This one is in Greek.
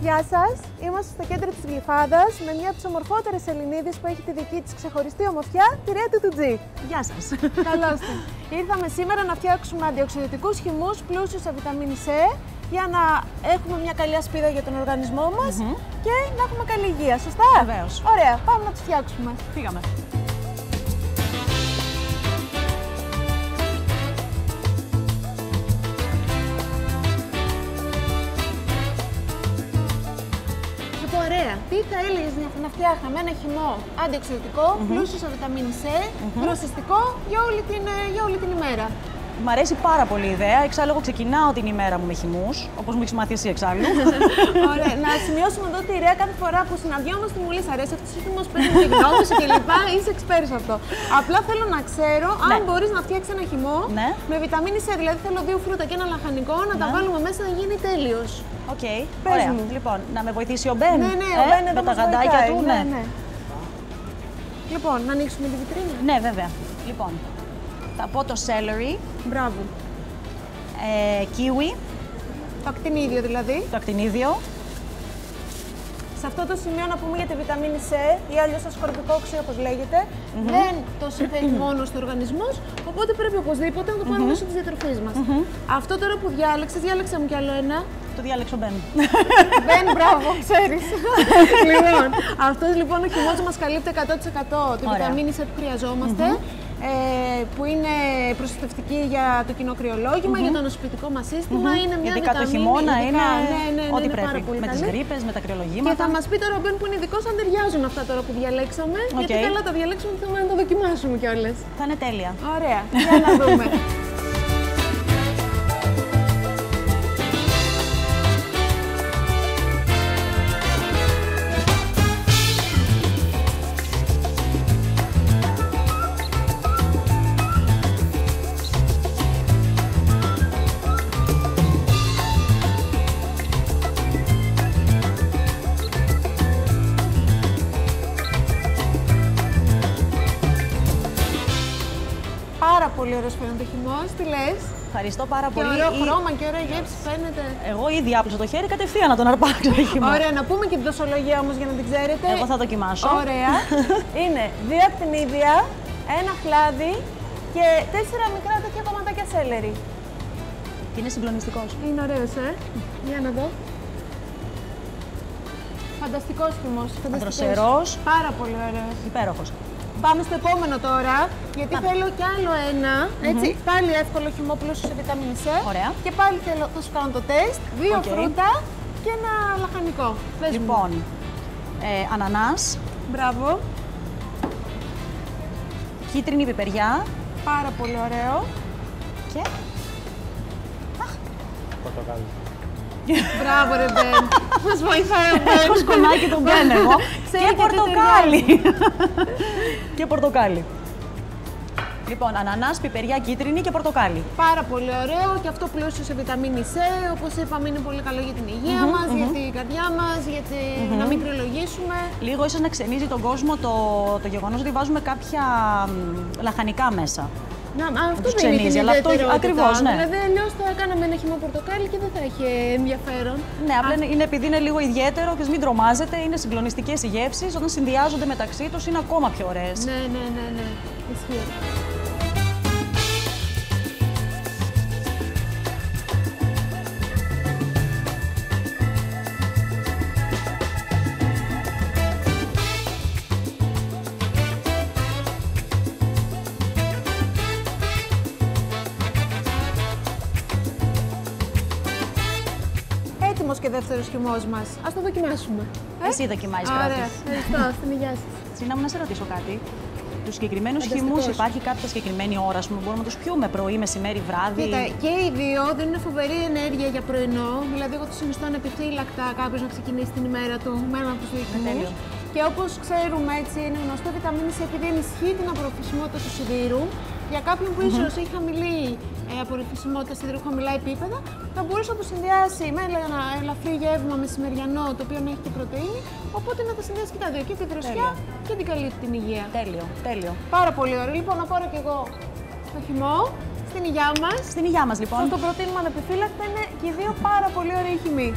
Γεια σας, είμαστε στο κέντρο της Γλυφάδας με μια από τις ομορφότερες Ελληνίδες που έχει τη δική της ξεχωριστή ομορφιά, τη Ρία Τουτουτζή. Γεια σας. Καλώς την. Ήρθαμε σήμερα να φτιάξουμε αντιοξυδοτικούς χυμούς πλούσιους σε βιταμίνη C για να έχουμε μια καλή ασπίδα για τον οργανισμό μας και να έχουμε καλή υγεία, σωστά? Βεβαίως. Ωραία, πάμε να τους φτιάξουμε. Φύγαμε. Ωραία. Τι θα έλεγες να φτιάχναμε ένα χυμό αντιοξυδοτικό, πλούσιο σε βιταμίνη C, δροσιστικό για όλη την ημέρα. Μ' αρέσει πάρα πολύ η ιδέα. Εξάλλου, εγώ ξεκινάω την ημέρα μου με χυμούς, όπως μου έχεις μάθει εσύ εξάλλου. Ωραία. Να σημειώσουμε εδώ ότι η Ρέα κάθε φορά που συναντιόμαστε μου λέει: αρέσει αυτός ο χυμός, παίρνει τη γνώμη σου κλπ. Είσαι εξπέρι σε αυτό. Απλά θέλω να ξέρω αν μπορείς να φτιάξεις ένα χυμό με βιταμίνη C. Δηλαδή θέλω 2 φρούτα και ένα λαχανικό να τα βάλουμε μέσα να γίνει τέλειος. Οκ. Ωραία. Λοιπόν, να με βοηθήσει ο Μπεν. Ναι, ο Μπεν με τα γαντάκια του. Ναι. Λοιπόν, να ανοίξουμε τη βιτρίνα. Ναι, βέβαια. Λοιπόν, θα πω το celery. Μπράβο. Kiwi. Το ακτινίδιο δηλαδή. Το ακτινίδιο. Σε αυτό το σημείο να πούμε για τη βιταμίνη C ή αλλιώς ασκορπικό οξύ όπως λέγεται, δεν το συμφέρει μόνο στο οργανισμό, οπότε πρέπει οπωσδήποτε να το πάρουμε μέσω της διατροφής μας. Αυτό τώρα που διάλεξα μου κι άλλο ένα. Το διάλεξε ο Μπεν. Μπεν, μπράβο, ξέρεις. Λοιπόν, αυτός λοιπόν ο χυμός μας καλύπτει 100% τη βιταμίνη C που χρειαζόμαστε. Που είναι προστατευτική για το κοινό κρυολόγημα, για το νοσοποιητικό μας σύστημα. Είναι μια ειδικά το χειμώνα είναι ό,τι πρέπει. Με τις γρίπες, με τα κρυολογήματα. Και θα μας πει τώρα ο Μπεν που είναι ειδικός αν ταιριάζουν αυτά τώρα που διαλέξαμε. Γιατί καλά τα διαλέξουμε και θέλουμε να τα δοκιμάσουμε κιόλας. Θα είναι τέλεια. Ωραία, για να δούμε. Πάρα πολύ ωραίος φαίνεται ο χυμός, τι λες? Ευχαριστώ πάρα πολύ. Και ωραίο χρώμα και ωραία γεύση φαίνεται. Εγώ ήδη άπλωσα το χέρι κατευθείαν να τον αρπάξω το χυμό. Ωραία, να πούμε και την δοσολογία όμως για να την ξέρετε. Εγώ θα δοκιμάσω. Ωραία. Είναι 2 ακτινίδια, 1 χλάδι και 4 μικρά τέτοια κομματάκια σέλερι. Και είναι συγκλονιστικός. Είναι ωραίος, Για να δω. Φανταστικός χυμός. Δροσερός. Πάρα πολύ ωραίος. Υπέροχος. Πάμε στο επόμενο τώρα, γιατί θέλω κι άλλο ένα, έτσι, πάλι εύκολο χυμό πλούσιο σε βιταμίνη C. Ωραία. Και πάλι θέλω, θα σου κάνω το τεστ, 2 φρούτα και ένα λαχανικό. Λοιπόν, ανανάς. Μπράβο. Κίτρινη πιπεριά. Πάρα πολύ ωραίο. Και... Πορτοκάλι. Μπράβο ρε Μπεν. Μας βοηθάει ο Μπεν. Έχω σκονάκι τον Μπεν εγώ. Και πορτοκάλι. Και πορτοκάλι. Λοιπόν, ανανάς, πιπεριά κίτρινη και πορτοκάλι. Πάρα πολύ ωραίο και αυτό πλούσιο σε βιταμίνη C. Όπως είπαμε, είναι πολύ καλό για την υγεία μας, για την καρδιά μας, για να μην κρυολογήσουμε. Λίγο ίσως να ξενίζει τον κόσμο το γεγονός ότι βάζουμε κάποια λαχανικά μέσα. Αυτό δεν είναι την ιδιαιτερότητα. Ακριβώς, ναι. Δηλαδή, αλλιώς θα κάναμε ένα χυμό πορτοκάλι και δεν θα είχε ενδιαφέρον. Ναι, απλά είναι επειδή είναι λίγο ιδιαίτερο και μην τρομάζετε, είναι συγκλονιστικές οι γεύσεις. Όταν συνδυάζονται μεταξύ τους είναι ακόμα πιο ωραίες. Ναι. Ισχύει. Έτοιμος και δεύτερος χυμός μας. Ας το δοκιμάσουμε. Εσύ δοκιμάζεις κάτι. Ωραία, ευχαριστώ. Στην υγεία σας. Συγγνώμη, να σε ρωτήσω κάτι. Τους συγκεκριμένους χυμούς υπάρχει κάποια συγκεκριμένη ώρα, ας πούμε, μπορούμε να τους πιούμε πρωί, μεσημέρι, βράδυ? Κοίτα, και οι δύο δίνουν φοβερή ενέργεια για πρωινό. Δηλαδή, εγώ τους συνιστώ ανεπιφύλακτα κάποιος να ξεκινήσει την ημέρα του με έναν από τους δύο χυμούς. Και όπως ξέρουμε, έτσι είναι γνωστό, η βιταμίνη C επειδή ενισχύει την απορροφησιμότητα του σιδήρου. Για κάποιον που ίσως έχει χαμηλή απορροφησιμότητα σιδήρου, χαμηλά επίπεδα, θα μπορούσε να το συνδυάσει με ένα ελαφρύ γεύμα μεσημεριανό, το οποίο να έχει και πρωτεΐνη. Οπότε να τα συνδυάσει και τα δύο, και τη δροσιά και την καλή την υγεία. Τέλειο. Πάρα πολύ ωραίο. Λοιπόν, να πάρω κι εγώ το χυμό. Στην υγειά μας. Στην υγειά μας, λοιπόν. Θα το προτείνουμε ανεπιφύλακτα, είναι και οι δύο πάρα πολύ ωραίοι χυμοί.